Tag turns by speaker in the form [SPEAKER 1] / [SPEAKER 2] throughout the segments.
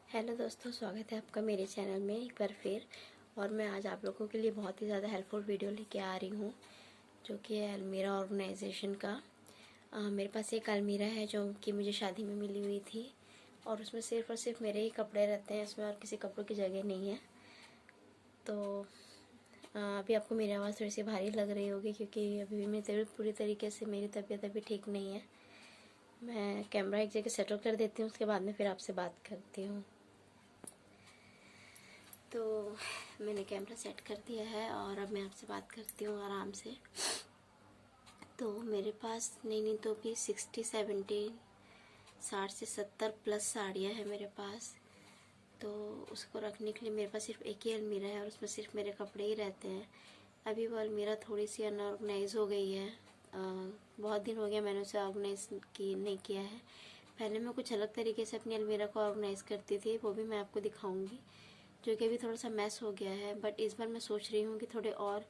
[SPEAKER 1] Hello दोस्तों, स्वागत है आपका मेरे चैनल में एक बार फिर। और मैं आज आप लोगों के लिए बहुत ही ज़्यादा हेल्पफुल वीडियो लेके आ रही हूँ, जो कि है अलमीरा ऑर्गेनाइजेशन का। मेरे पास एक अलमीरा है जो कि मुझे शादी में मिली हुई थी, और उसमें सिर्फ़ और सिर्फ मेरे ही कपड़े रहते हैं, उसमें और किसी कपड़ों की जगह नहीं है। तो अभी आपको मेरी आवाज़ थोड़ी सी भारी लग रही होगी, क्योंकि अभी भी मेरी तबीयत पूरी तरीके से मेरी तबीयत अभी ठीक नहीं है। मैं कैमरा एक जगह सेटल कर देती हूँ, उसके बाद में फिर आपसे बात करती हूँ। तो मैंने कैमरा सेट कर दिया है और अब मैं आपसे बात करती हूँ आराम से। तो मेरे पास नहीं तो भी 60 से 70 प्लस साड़ियाँ हैं मेरे पास। तो उसको रखने के लिए मेरे पास सिर्फ एक ही अलमीरा है और उसमें सिर्फ मेरे कपड़े ही रहते हैं। अभी वो अलमीरा थोड़ी सी अनऑर्गेनाइज हो गई है। बहुत दिन हो गया मैंने उसे ऑर्गेनाइज नहीं किया है। पहले मैं कुछ अलग तरीके से अपनी अलमीरा को ऑर्गेनाइज़ करती थी, वो भी मैं आपको दिखाऊंगी, जो कि अभी थोड़ा सा मैस हो गया है। बट इस बार मैं सोच रही हूँ कि थोड़े और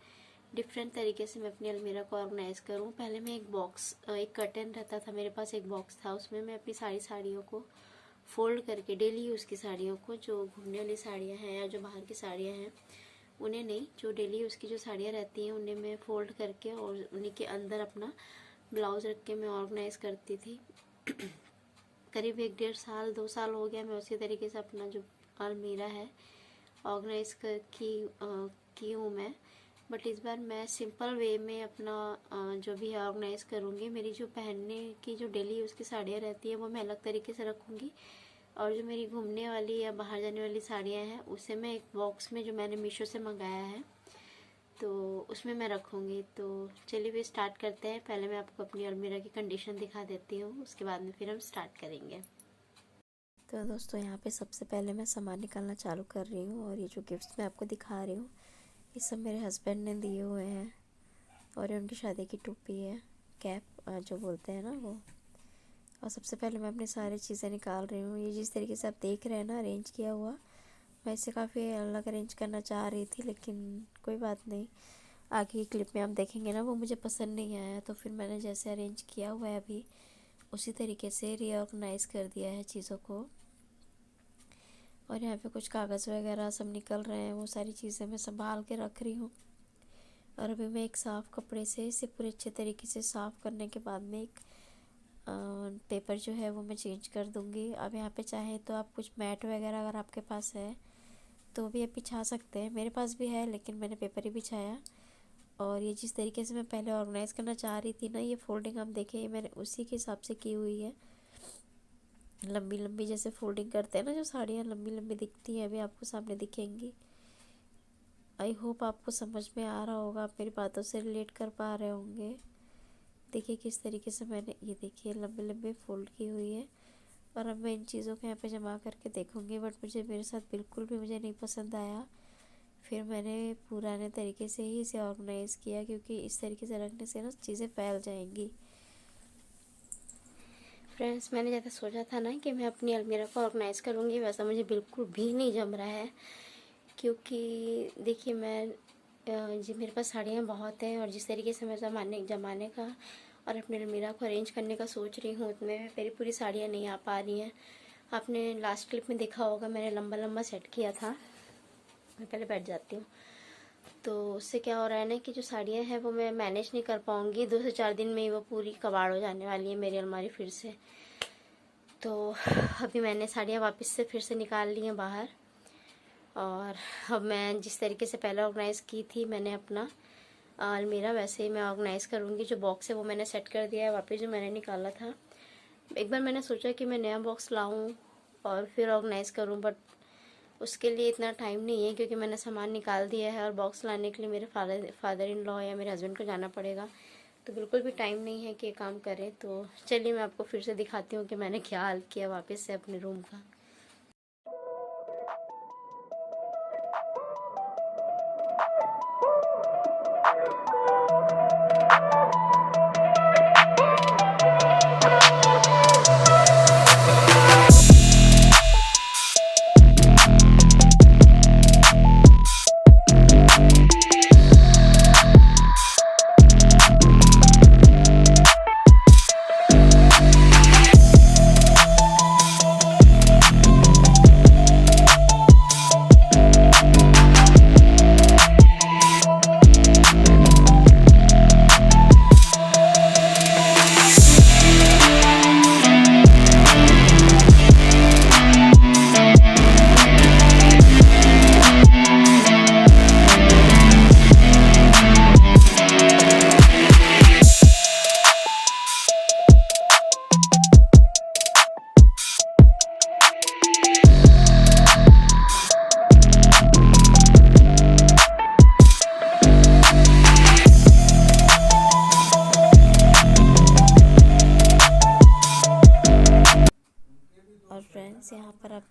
[SPEAKER 1] डिफरेंट तरीके से मैं अपनी अलमीरा को ऑर्गेनाइज़ करूँ। पहले मैं एक कर्टन रहता था मेरे पास, एक बॉक्स था, उसमें मैं अपनी सारी साड़ियों को फोल्ड करके, डेली यूज़ की साड़ियों को, जो घूमने वाली साड़ियाँ हैं या जो बाहर की साड़ियाँ हैं उन्हें नहीं, जो डेली यूज़ की जो साड़ियाँ रहती हैं उन्हें मैं फ़ोल्ड करके और उन्हीं के अंदर अपना ब्लाउज़ रख के मैं ऑर्गेनाइज़ करती थी। करीब 1-1.5 साल 2 साल हो गया मैं उसी तरीके से अपना जो अलमीरा है ऑर्गेनाइज की हूँ मैं। बट इस बार मैं सिंपल वे में अपना जो भी है ऑर्गेनाइज करूँगी। मेरी जो पहनने की जो डेली यूज़ की साड़ियाँ रहती हैं वो मैं अलग तरीके से रखूँगी, और जो मेरी घूमने वाली या बाहर जाने वाली साड़ियाँ हैं उसे मैं एक बॉक्स में, जो मैंने मीशो से मंगाया है, तो उसमें मैं रखूँगी। तो चलिए भी स्टार्ट करते हैं। पहले मैं आपको अपनी अलमीरा की कंडीशन दिखा देती हूँ, उसके बाद में फिर हम स्टार्ट करेंगे। तो दोस्तों, यहाँ पे सबसे पहले मैं सामान निकालना चालू कर रही हूँ, और ये जो गिफ्ट्स मैं आपको दिखा रही हूँ ये सब मेरे हस्बैंड ने दिए हुए हैं, और ये उनकी शादी की टोपी है, कैप जो बोलते हैं ना वो। और सबसे पहले मैं अपनी सारी चीज़ें निकाल रही हूँ। ये जिस तरीके से आप देख रहे हैं ना अरेंज किया हुआ, मैं इसे काफ़ी अलग अरेंज करना चाह रही थी, लेकिन कोई बात नहीं, आगे की क्लिप में आप देखेंगे ना वो मुझे पसंद नहीं आया, तो फिर मैंने जैसे अरेंज किया हुआ है अभी उसी तरीके से रीऑर्गेनाइज कर दिया है चीज़ों को। और यहाँ पे कुछ कागज़ वगैरह सब निकल रहे हैं, वो सारी चीज़ें मैं संभाल के रख रही हूँ। और अभी मैं एक साफ़ कपड़े से इसे पूरे अच्छे तरीके से साफ़ करने के बाद में एक पेपर जो है वो मैं चेंज कर दूँगी। अब यहाँ पे चाहे तो आप कुछ मैट वगैरह अगर आपके पास है तो भी आप बिछा सकते हैं। मेरे पास भी है, लेकिन मैंने पेपर ही बिछाया। और ये जिस तरीके से मैं पहले ऑर्गेनाइज़ करना चाह रही थी ना, ये फोल्डिंग आप देखें मैंने उसी के हिसाब से की हुई है। लंबी लंबी जैसे फोल्डिंग करते हैं ना, जो साड़ियाँ लंबी लंबी दिखती हैं, अभी आपको सामने दिखेंगी। आई होप आपको समझ में आ रहा होगा, आप मेरी बातों से रिलेट कर पा रहे होंगे। देखिए किस तरीके से मैंने, ये देखिए लंबी लंबी फोल्ड की हुई है। और अब मैं इन चीज़ों को यहाँ पे जमा करके देखूँगी, बट मेरे साथ बिल्कुल भी मुझे नहीं पसंद आया। फिर मैंने पुराने तरीके से ही इसे ऑर्गेनाइज़ किया, क्योंकि इस तरीके से रखने से ना चीज़ें फैल जाएंगी। फ्रेंड्स, मैंने जैसा सोचा था ना कि मैं अपनी अलमीरा को ऑर्गेनाइज़ करूँगी, वैसा मुझे बिल्कुल भी नहीं जम रहा है। क्योंकि देखिए जी मेरे पास साड़ियाँ बहुत हैं, और जिस तरीके से मैं जमाने का और अपने अलमीरा को अरेंज करने का सोच रही हूँ, उसमें मेरी पूरी साड़ियाँ नहीं आ पा रही हैं। आपने लास्ट क्लिप में देखा होगा मैंने लंबा लंबा सेट किया था। मैं पहले बैठ जाती हूँ। तो उससे क्या हो रहा है ना कि जो साड़ियाँ हैं वो मैं मैनेज नहीं कर पाऊँगी। 2 से 4 दिन में ही वो पूरी कबाड़ हो जाने वाली है मेरी अलमारी फिर से। तो अभी मैंने साड़ियाँ वापस से फिर से निकाल ली हैं बाहर, और अब मैं जिस तरीके से पहले ऑर्गेनाइज़ की थी मैंने अपना अलमीरा, वैसे ही मैं ऑर्गेनाइज़ करूँगी। जो बॉक्स है वो मैंने सेट कर दिया है वापस, जो मैंने निकाला था। एक बार मैंने सोचा कि मैं नया बॉक्स लाऊं और फिर ऑर्गेनाइज़ करूं, बट उसके लिए इतना टाइम नहीं है, क्योंकि मैंने सामान निकाल दिया है और बॉक्स लाने के लिए मेरे फादर इन लॉ या मेरे हस्बैंड को जाना पड़ेगा। तो बिल्कुल भी टाइम नहीं है कि ये काम करें। तो चलिए मैं आपको फिर से दिखाती हूँ कि मैंने क्या हाल किया वापस से अपने रूम का।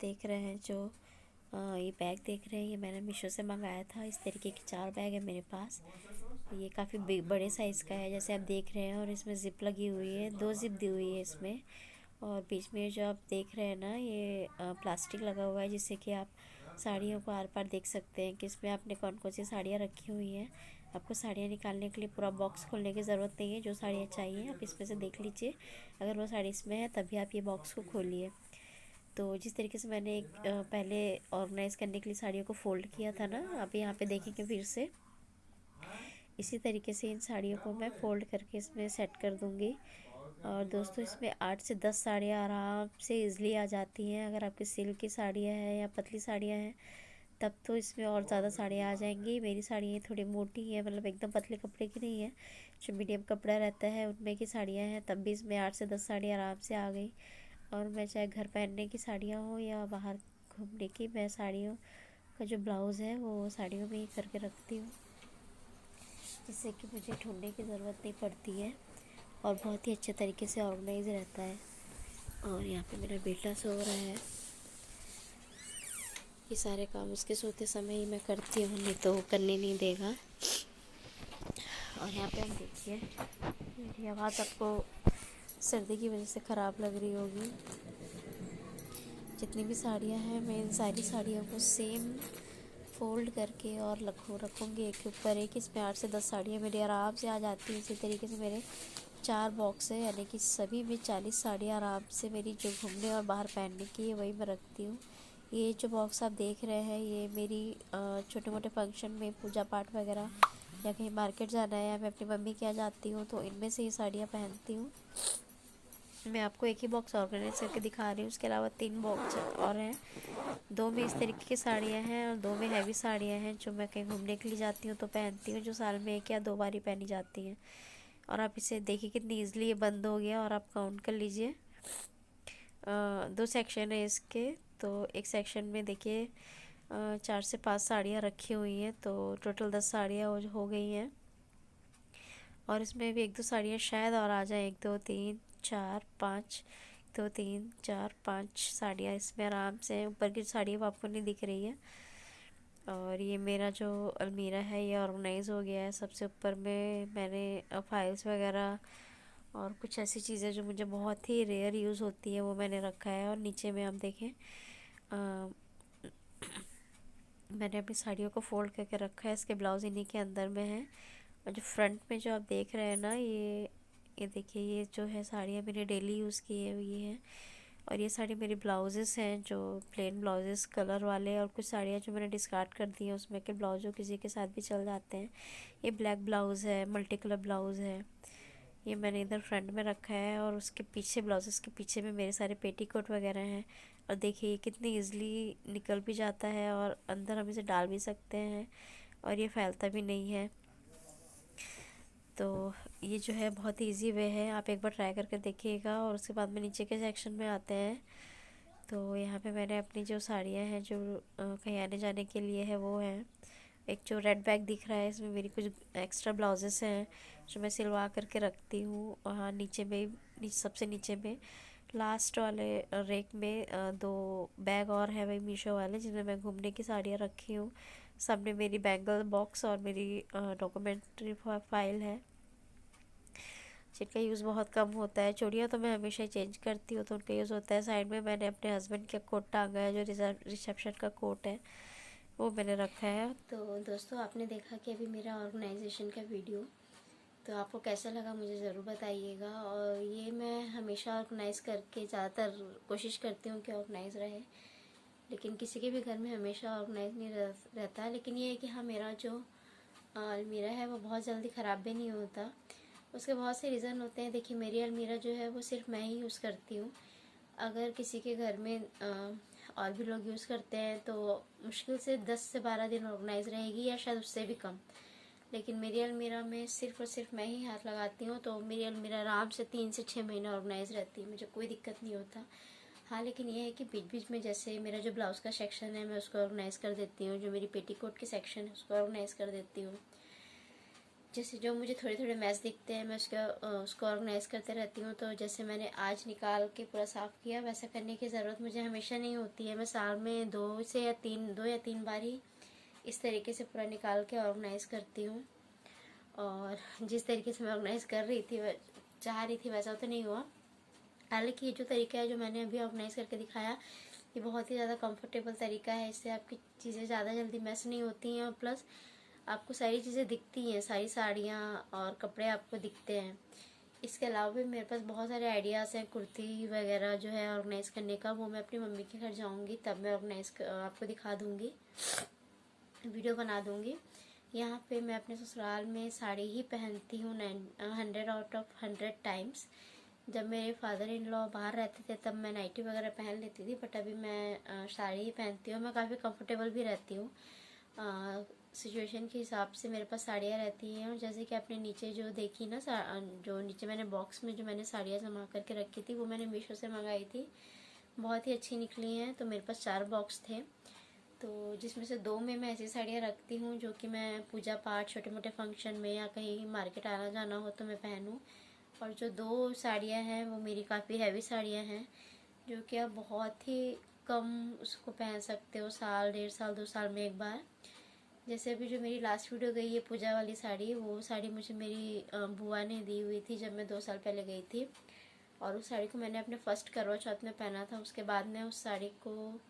[SPEAKER 1] देख रहे हैं जो ये बैग देख रहे हैं, ये मैंने मीशो से मंगाया था। इस तरीके के 4 बैग है मेरे पास। ये काफ़ी बड़े साइज़ का है जैसे आप देख रहे हैं, और इसमें ज़िप लगी हुई है, 2 ज़िप दी हुई है इसमें। और बीच में जो आप देख रहे हैं ना, ये प्लास्टिक लगा हुआ है जिससे कि आप साड़ियों को आर पार देख सकते हैं कि इसमें आपने कौन कौन सी साड़ियाँ रखी हुई हैं। आपको साड़ियाँ निकालने के लिए पूरा बॉक्स खोलने की ज़रूरत नहीं है। जो साड़ियाँ चाहिए आप इसमें से देख लीजिए, अगर वो साड़ी इसमें है तभी आप ये बॉक्स को खोलिए। तो जिस तरीके से मैंने एक पहले ऑर्गेनाइज़ करने के लिए साड़ियों को फ़ोल्ड किया था ना, आप यहाँ पे देखेंगे फिर से इसी तरीके से इन साड़ियों को मैं फ़ोल्ड करके इसमें सेट कर दूँगी। और दोस्तों इसमें 8 से 10 साड़ियाँ आराम से ईज़िली आ जाती हैं। अगर आपकी सिल्क की साड़ियाँ हैं या पतली साड़ियाँ हैं तब तो इसमें और ज़्यादा साड़ियाँ आ जाएंगी। मेरी साड़ियाँ थोड़ी मोटी हैं, मतलब एकदम पतले कपड़े की नहीं है, जो मीडियम कपड़ा रहता है उनमें की साड़ियाँ हैं, तब भी इसमें 8 से 10 साड़ियाँ आराम से आ गई। और मैं चाहे घर पहनने की साड़ियाँ हो या बाहर घूमने की, मैं साड़ियों का जो ब्लाउज़ है वो साड़ियों में ही करके रखती हूँ, जिससे कि मुझे ढूंढने की ज़रूरत नहीं पड़ती है और बहुत ही अच्छे तरीके से ऑर्गेनाइज रहता है। और यहाँ पे मेरा बेटा सो रहा है। ये सारे काम उसके सोते समय ही मैं करती हूँ, नहीं तो वो करने नहीं देगा। और यहाँ पे हम देखिए, मेरी आवाज़ आपको सर्दी की वजह से ख़राब लग रही होगी। जितनी भी साड़ियाँ हैं मैं इन सारी साड़ियों को सेम फ़ोल्ड करके और रखूँगी एक के ऊपर एक। इसमें 8 से 10 साड़ियाँ मेरी आराम से आ जाती हैं। इसी तरीके से मेरे 4 बॉक्स है, यानी कि सभी में 40 साड़ियाँ आराम से मेरी जो घूमने और बाहर पहनने की है वही मैं रखती हूँ। ये जो बॉक्स आप देख रहे हैं ये मेरी छोटे मोटे फंक्शन में, पूजा पाठ वगैरह या कहीं मार्केट जाना है या मैं अपनी मम्मी के यहाँ जाती हूँ तो इनमें से ये साड़ियाँ पहनती हूँ। मैं आपको एक ही बॉक्स ऑर्गेनाइज करके दिखा रही हूँ, उसके अलावा 3 बॉक्स और हैं। 2 में इस तरीके की साड़ियाँ हैं और 2 में हैवी साड़ियाँ हैं जो मैं कहीं घूमने के लिए जाती हूँ तो पहनती हूँ, जो साल में 1 या 2 बार ही पहनी जाती हैं। और आप इसे देखिए कितनी ईजिली ये बंद हो गया। और आप काउंट कर लीजिए, 2 सेक्शन है इसके, तो एक सेक्शन में देखिए 4 से 5 साड़ियाँ रखी हुई हैं, तो टोटल 10 साड़ियाँ हो गई हैं। और इसमें भी 1-2 साड़ियाँ शायद और आ जाएँ, 1 2 3 4 5, 2 3 4 5 साड़ियाँ इसमें आराम से। ऊपर की साड़ी वो आपको नहीं दिख रही है। और ये मेरा जो अलमीरा है ये ऑर्गेनाइज़ हो गया है। सबसे ऊपर में मैंने फाइल्स वगैरह और कुछ ऐसी चीज़ें जो मुझे बहुत ही रेयर यूज़ होती है वो मैंने रखा है। और नीचे में आप देखें मैंने अपनी साड़ियों को फ़ोल्ड करके रखा है, इसके ब्लाउज़ इन्हीं के अंदर में है। और जो फ्रंट में जो आप देख रहे हैं ना, ये देखिए, ये जो है साड़ियाँ मैंने डेली यूज़ की हुई हैं। और ये साड़ी मेरी ब्लाउजेस हैं जो प्लेन ब्लाउजेस कलर वाले, और कुछ साड़ियाँ जो मैंने डिस्कार्ड कर दी हैं उसमें के ब्लाउज जो किसी के साथ भी चल जाते हैं। ये ब्लैक ब्लाउज़ है, मल्टी कलर ब्लाउज़ है, ये मैंने इधर फ्रंट में रखा है। और उसके पीछे ब्लाउजेस के पीछे में मेरे सारे पेटीकोट वगैरह हैं। और देखिए ये कितनी ईज़िली निकल भी जाता है और अंदर हम इसे डाल भी सकते हैं और ये फैलता भी नहीं है। तो ये जो है बहुत ईजी वे है, आप एक बार ट्राई करके देखिएगा। और उसके बाद में नीचे के सेक्शन में आते हैं, तो यहाँ पे मैंने अपनी जो साड़ियाँ हैं जो कहीं आने जाने के लिए है वो हैं। एक जो रेड बैग दिख रहा है इसमें मेरी कुछ एक्स्ट्रा ब्लाउजेस हैं जो मैं सिलवा करके रखती हूँ। और हाँ, नीचे में सबसे नीचे में लास्ट वाले रेक में 2 बैग और है वही मीशो वाले, जिनमें मैं घूमने की साड़ियाँ रखी हूँ। सामने मेरी बैंगल बॉक्स और मेरी डॉक्यूमेंट्री फाइल है जिनका यूज़ बहुत कम होता है। चूड़ियाँ तो मैं हमेशा ही चेंज करती हूँ तो उनका यूज़ होता है। साइड में मैंने अपने हस्बैंड का कोट टांगा है, जो रिसेप्शन का कोट है वो मैंने रखा है। तो दोस्तों आपने देखा कि अभी मेरा ऑर्गेनाइजेशन का वीडियो, तो आपको कैसा लगा मुझे ज़रूर बताइएगा। और ये मैं हमेशा ऑर्गेनाइज़ करके ज़्यादातर कोशिश करती हूँ कि ऑर्गेनाइज़ रहे, लेकिन किसी के भी घर में हमेशा ऑर्गेनाइज नहीं रहता। लेकिन ये है कि हाँ, मेरा जो अलमीरा है वो बहुत जल्दी ख़राब भी नहीं होता। उसके बहुत से रीज़न होते हैं। देखिए मेरी अलमीरा जो है वो सिर्फ मैं ही यूज़ करती हूँ। अगर किसी के घर में और भी लोग यूज़ करते हैं तो मुश्किल से 10 से 12 दिन ऑर्गेनाइज रहेगी या शायद उससे भी कम। लेकिन मेरी अलमीरा में सिर्फ और सिर्फ मैं ही हाथ लगाती हूँ, तो मेरी अलमीरा आराम से 3 से 6 महीने ऑर्गेनाइज रहती है, मुझे कोई दिक्कत नहीं होता। हाँ, लेकिन ये है कि बीच बीच में जैसे मेरा जो ब्लाउज़ का सेक्शन है मैं उसको ऑर्गेनाइज़ कर देती हूँ, जो मेरी पेटीकोट की सेक्शन है उसको ऑर्गेनाइज़ कर देती हूँ। जैसे जो मुझे थोड़े थोड़े मैस दिखते हैं मैं उसको ऑर्गेनाइज करते रहती हूँ। तो जैसे मैंने आज निकाल के पूरा साफ़ किया, वैसा करने की ज़रूरत मुझे हमेशा नहीं होती है। मैं साल में 2 या 3 बार ही इस तरीके से पूरा निकाल के ऑर्गेनाइज करती हूँ। और जिस तरीके से मैं ऑर्गेनाइज कर रही थी, चाह रही थी, वैसा तो नहीं हुआ। हालांकि ये जो तरीका है जो मैंने अभी ऑर्गेनाइज करके दिखाया, ये बहुत ही ज़्यादा कंफर्टेबल तरीका है। इससे आपकी चीज़ें ज़्यादा जल्दी मैस नहीं होती हैं और प्लस आपको सारी चीज़ें दिखती हैं, सारी साड़ियाँ और कपड़े आपको दिखते हैं। इसके अलावा भी मेरे पास बहुत सारे आइडियाज़ हैं कुर्ती वगैरह जो है ऑर्गेनाइज़ करने का। वो मैं अपनी मम्मी के घर जाऊँगी तब मैं आपको दिखा दूँगी, वीडियो बना दूँगी। यहाँ पे मैं अपने ससुराल में साड़ी ही पहनती हूँ 100 आउट ऑफ 100 टाइम्स। जब मेरे फादर इन लॉ बाहर रहते थे तब मैं नाइटी वगैरह पहन लेती थी, बट अभी मैं साड़ी ही पहनती हूँ। मैं काफ़ी कंफर्टेबल भी रहती हूँ। सिचुएशन के हिसाब से मेरे पास साड़ियाँ रहती हैं। और जैसे कि आपने नीचे जो देखी ना, जो नीचे मैंने बॉक्स में जो मैंने साड़ियाँ जमा करके रखी थी, वो मैंने मीशो से मंगाई थी, बहुत ही अच्छी निकली हैं। तो मेरे पास 4 बॉक्स थे, तो जिसमें से 2 में मैं ऐसी साड़ियाँ रखती हूँ जो कि मैं पूजा पाठ, छोटे मोटे फंक्शन में या कहीं मार्केट आना जाना हो तो मैं पहनूँ। और जो 2 साड़ियाँ हैं वो मेरी काफ़ी हैवी साड़ियाँ हैं, जो कि आप बहुत ही कम उसको पहन सकते हो, साल, 1.5 साल, 2 साल में एक बार। जैसे अभी जो मेरी लास्ट वीडियो गई है पूजा वाली साड़ी, वो साड़ी मुझे मेरी बुआ ने दी हुई थी जब मैं 2 साल पहले गई थी। और उस साड़ी को मैंने अपने फर्स्ट करवा चौथ में पहना था। उसके बाद में उस साड़ी को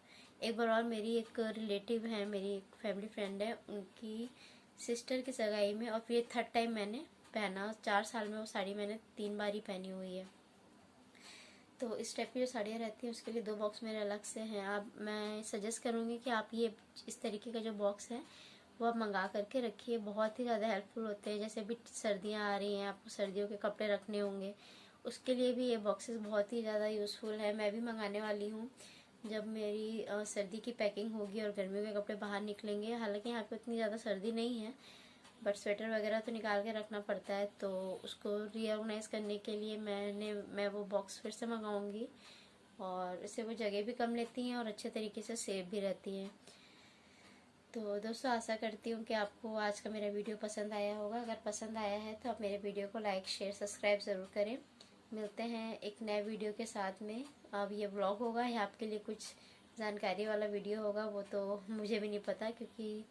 [SPEAKER 1] एक बार और मेरी एक रिलेटिव है, मेरी एक फैमिली फ्रेंड है, उनकी सिस्टर की सगाई में, और फिर 3rd टाइम मैंने पहना। 4 साल में वो साड़ी मैंने 3 बार ही पहनी हुई है। तो इस टाइप की जो साड़ियाँ रहती हैं उसके लिए 2 बॉक्स मेरे अलग से हैं। अब मैं सजेस्ट करूँगी कि आप ये इस तरीके का जो बॉक्स है वो आप मंगा करके रखिए, बहुत ही ज़्यादा हेल्पफुल होते हैं। जैसे अभी सर्दियाँ आ रही हैं, आपको सर्दियों के कपड़े रखने होंगे, उसके लिए भी ये बॉक्सेस बहुत ही ज़्यादा यूज़फुल है। मैं भी मंगाने वाली हूँ जब मेरी सर्दी की पैकिंग होगी और गर्मियों के कपड़े बाहर निकलेंगे। हालांकि यहाँ पे उतनी ज़्यादा सर्दी नहीं है, बट स्वेटर वगैरह तो निकाल के रखना पड़ता है। तो उसको रीऑर्गेनाइज़ करने के लिए मैं वो बॉक्स फिर से मंगाऊँगी, और इससे वो जगह भी कम लेती हैं और अच्छे तरीके से सेफ भी रहती हैं। तो दोस्तों, आशा करती हूँ कि आपको आज का मेरा वीडियो पसंद आया होगा। अगर पसंद आया है तो आप मेरे वीडियो को लाइक, शेयर, सब्सक्राइब ज़रूर करें। मिलते हैं एक नए वीडियो के साथ में। अब ये व्लॉग होगा या आपके लिए कुछ जानकारी वाला वीडियो होगा वो तो मुझे भी नहीं पता, क्योंकि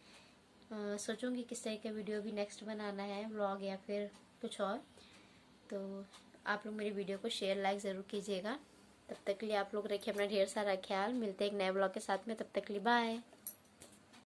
[SPEAKER 1] सोचूंगी किस तरह का वीडियो भी नेक्स्ट बनाना है, व्लॉग या फिर कुछ और। तो आप लोग मेरी वीडियो को शेयर, लाइक ज़रूर कीजिएगा। तब तक के लिए आप लोग रखिए अपना ढेर सारा ख्याल। मिलते हैं एक नए व्लॉग के साथ में, तब तक के लिए बाय।